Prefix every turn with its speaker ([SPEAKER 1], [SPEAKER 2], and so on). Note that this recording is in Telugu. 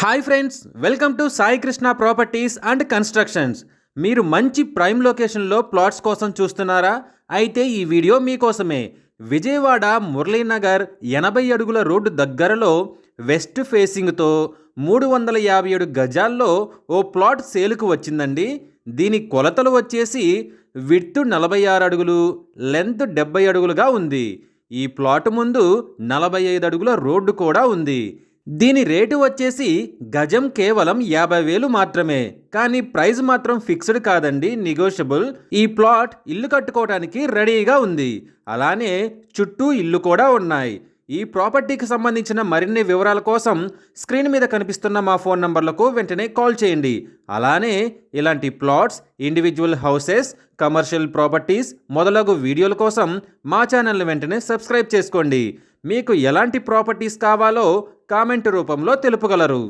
[SPEAKER 1] Hi friends, welcome to Sai Krishna properties and constructions. మీరు మంచి ప్రైమ్ లొకేషన్లో ప్లాట్స్ కోసం చూస్తున్నారా? అయితే ఈ వీడియో మీకోసమే. విజయవాడ మురళీనగర్ 80 అడుగుల రోడ్డు దగ్గరలో వెస్ట్ ఫేసింగ్తో 357 గజాల్లో ఓ ప్లాట్ సేలుకు వచ్చిందండి. దీని కొలతలు వచ్చేసి విడ్త్ 46 అడుగులు, లెంత్ 70 అడుగులుగా ఉంది. ఈ ప్లాట్ ముందు 45 అడుగుల రోడ్డు కూడా ఉంది. దీని రేటు వచ్చేసి గజం కేవలం 50,000 మాత్రమే. కానీ ప్రైస్ మాత్రం ఫిక్స్డ్ కాదండి, నెగోషియబుల్. ఈ ప్లాట్ ఇల్లు కట్టుకోవడానికి రెడీగా ఉంది. అలానే చుట్టూ ఇల్లు కూడా ఉన్నాయి. ఈ ప్రాపర్టీకి సంబంధించిన మరిన్ని వివరాల కోసం స్క్రీన్ మీద కనిపిస్తున్న మా ఫోన్ నంబర్లకు వెంటనే కాల్ చేయండి. అలానే ఇలాంటి plots, individual houses, commercial properties మొదలగు వీడియోల కోసం మా ఛానల్ని వెంటనే సబ్స్క్రైబ్ చేసుకోండి. మీకు ఎలాంటి ప్రాపర్టీస్ కావాలో కామెంట్ రూపంలో తెలుపగలరు.